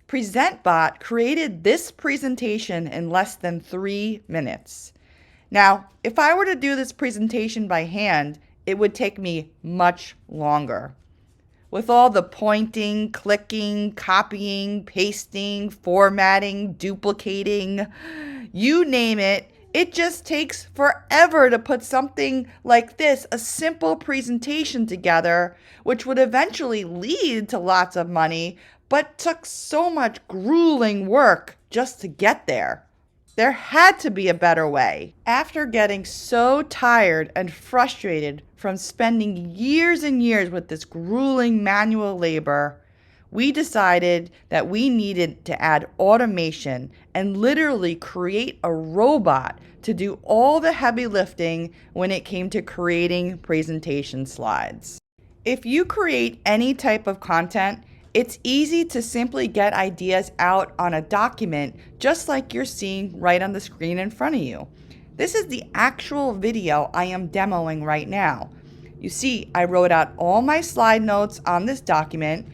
PresentBot created this presentation in less than 3 minutes. Now, if I were to do this presentation by hand, it would take me much longer. With all the pointing, clicking, copying, pasting, formatting, duplicating, you name it, it just takes forever to put something like this, a simple presentation together, which would eventually lead to lots of money, but took so much grueling work just to get there. There had to be a better way. After getting so tired and frustrated from spending years and years with this grueling manual labor, we decided that we needed to add automation and literally create a robot to do all the heavy lifting when it came to creating presentation slides. If you create any type of content, it's easy to simply get ideas out on a document just like you're seeing right on the screen in front of you. This is the actual video I am demoing right now. You see, I wrote out all my slide notes on this document,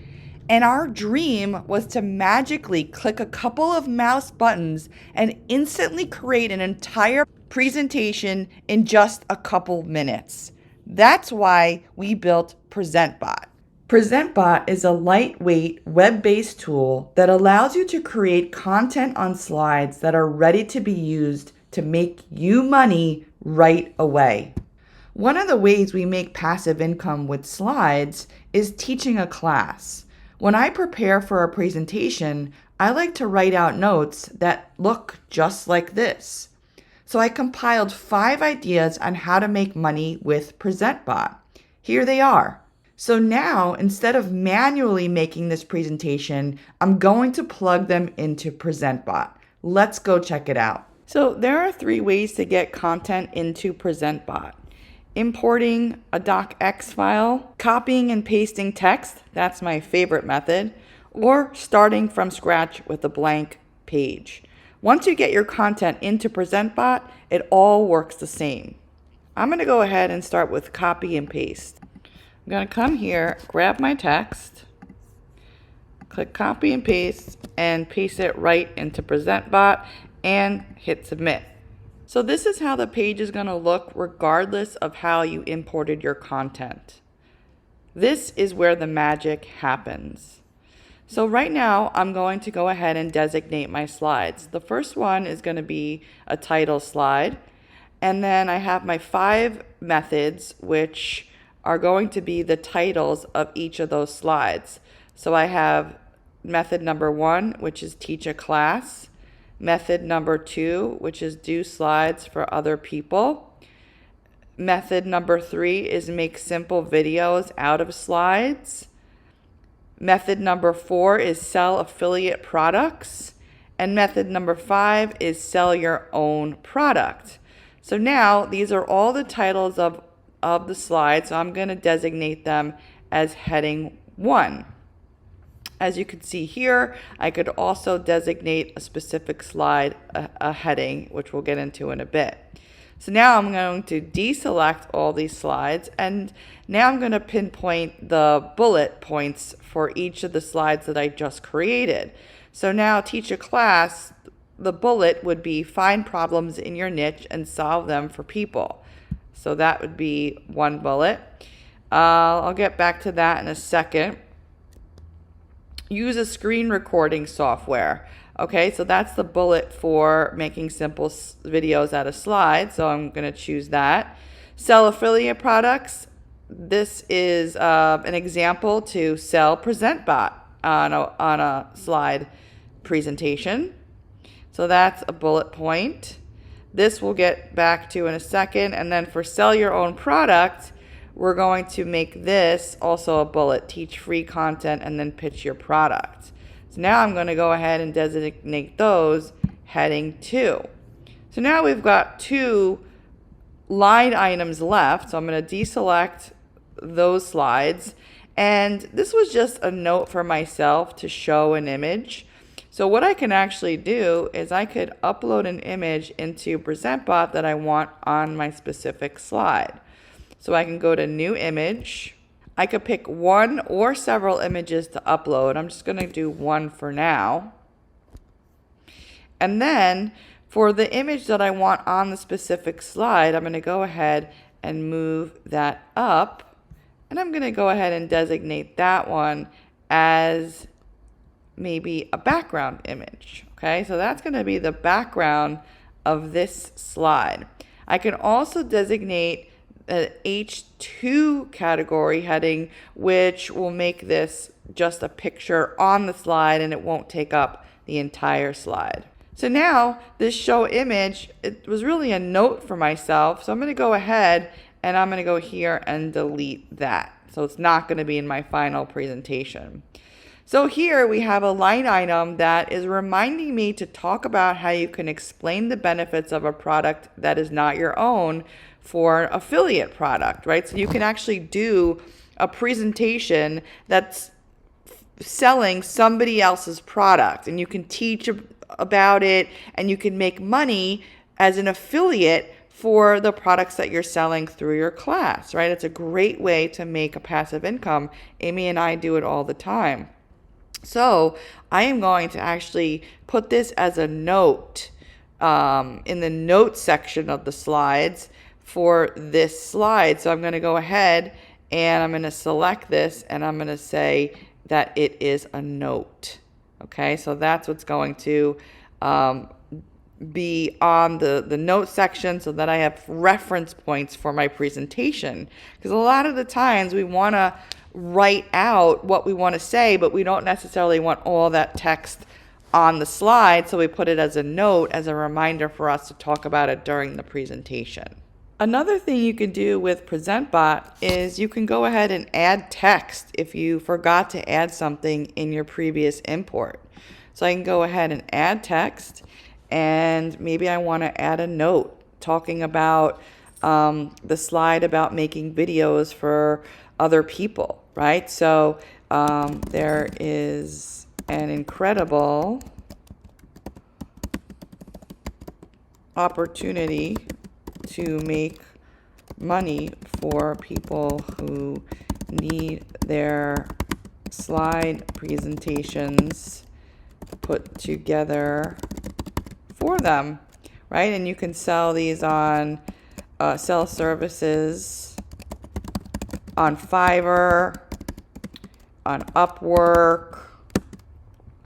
and our dream was to magically click a couple of mouse buttons and instantly create an entire presentation in just a couple minutes. That's why we built PresentBot. PresentBot is a lightweight, web-based tool that allows you to create content on slides that are ready to be used to make you money right away. One of the ways we make passive income with slides is teaching a class. When I prepare for a presentation, I like to write out notes that look just like this. So I compiled 5 ideas on how to make money with PresentBot. Here they are. So now, instead of manually making this presentation, I'm going to plug them into PresentBot. Let's go check it out. So there are 3 ways to get content into PresentBot. Importing a docx file, copying and pasting text, that's my favorite method, or starting from scratch with a blank page. Once you get your content into PresentBot, it all works the same. I'm going to go ahead and start with copy and paste. I'm going to come here, grab my text, click copy and paste it right into PresentBot and hit submit. So this is how the page is going to look regardless of how you imported your content. This is where the magic happens. So right now I'm going to go ahead and designate my slides. The first one is going to be a title slide, and then I have my 5 methods which are going to be the titles of each of those slides. So I have method number 1, which is teach a class. Method number 2, which is do slides for other people. Method number 3 is make simple videos out of slides. Method number 4 is sell affiliate products. And method number 5 is sell your own product. So now these are all the titles of the slide, so I'm going to designate them as heading 1. As you can see here, I could also designate a specific slide a heading, which we'll get into in a bit. So now I'm going to deselect all these slides, and now I'm going to pinpoint the bullet points for each of the slides that I just created. So now teach a class, the bullet would be find problems in your niche and solve them for people. So that would be 1 bullet. I'll get back to that in a second. Use a screen recording software. Okay, so that's the bullet for making simple videos out of slides. So I'm going to choose that. Sell affiliate products. This is an example to sell PresentBot on a slide presentation. So that's a bullet point. This we'll get back to in a second. And then for sell your own product, we're going to make this also a bullet, teach free content and then pitch your product. So now I'm going to go ahead and designate those heading 2. So now we've got 2 line items left. So I'm going to deselect those slides. And this was just a note for myself to show an image. So what I can actually do is I could upload an image into PresentBot that I want on my specific slide. So I can go to new image. I could pick one or several images to upload. I'm just going to do one for now. And then for the image that I want on the specific slide, I'm going to go ahead and move that up. And I'm going to go ahead and designate that one as maybe a background image. Okay, so that's going to be the background of this slide. I can also designate an H2 category heading, which will make this just a picture on the slide and it won't take up the entire slide. So now this show image, it was really a note for myself. So I'm going to go ahead and I'm going to go here and delete that. So it's not going to be in my final presentation. So here we have a line item that is reminding me to talk about how you can explain the benefits of a product that is not your own for an affiliate product, right? So you can actually do a presentation that's selling somebody else's product and you can teach about it and you can make money as an affiliate for the products that you're selling through your class, right? It's a great way to make a passive income. Amy and I do it all the time. So I am going to actually put this as a note in the notes section of the slides for this slide. So I'm going to go ahead and I'm going to select this and I'm going to say that it is a note. Okay, so that's what's going to be on the note section so that I have reference points for my presentation. Because a lot of the times we want to write out what we want to say, but we don't necessarily want all that text on the slide, so we put it as a note as a reminder for us to talk about it during the presentation. Another thing you can do with PresentBot is you can go ahead and add text if you forgot to add something in your previous import. So I can go ahead and add text, and maybe I want to add a note talking about the slide about making videos for other people, right? So there is an incredible opportunity to make money for people who need their slide presentations put together for them, right? And you can sell these on sell services on Fiverr, on Upwork,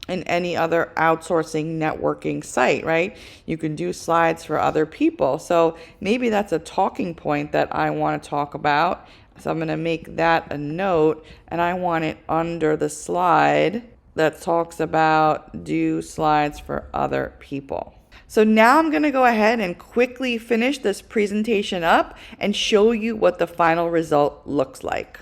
and any other outsourcing networking site, right? You can do slides for other people. So maybe that's a talking point that I want to talk about. So I'm going to make that a note, and I want it under the slide that talks about do slides for other people. So now I'm going to go ahead and quickly finish this presentation up and show you what the final result looks like.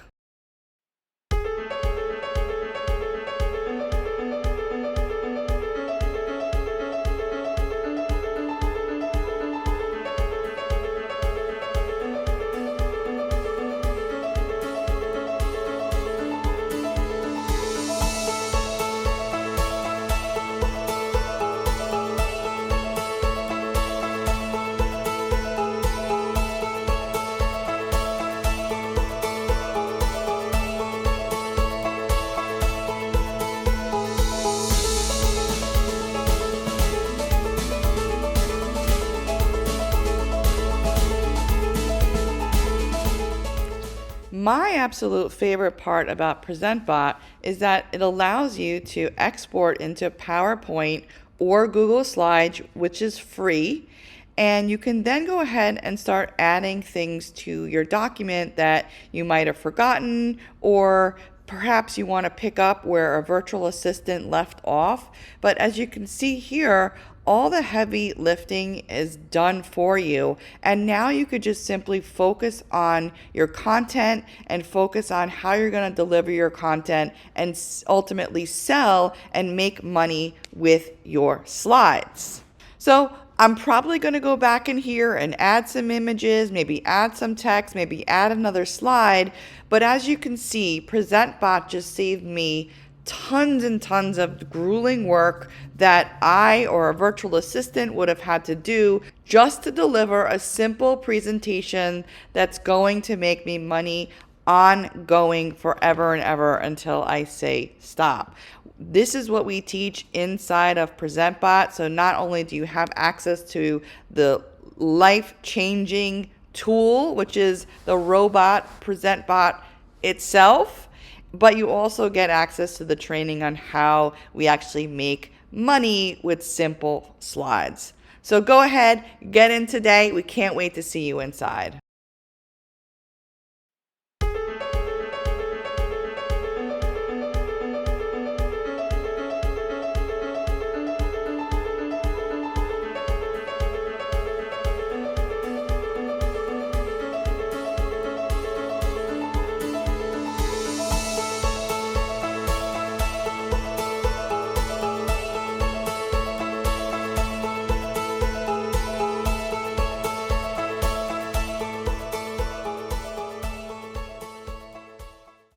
My absolute favorite part about PresentBot is that it allows you to export into PowerPoint or Google Slides, which is free, and you can then go ahead and start adding things to your document that you might have forgotten, or perhaps you want to pick up where a virtual assistant left off. But as you can see here, all the heavy lifting is done for you, and now you could just simply focus on your content and focus on how you're going to deliver your content and ultimately sell and make money with your slides. So I'm probably going to go back in here and add some images, maybe add some text, maybe add another slide, but as you can see, PresentBot just saved me tons and tons of grueling work that I or a virtual assistant would have had to do just to deliver a simple presentation that's going to make me money ongoing forever and ever until I say stop. This is what we teach inside of PresentBot. So not only do you have access to the life-changing tool, which is the robot PresentBot itself, but you also get access to the training on how we actually make money with simple slides. So go ahead, get in today. We can't wait to see you inside.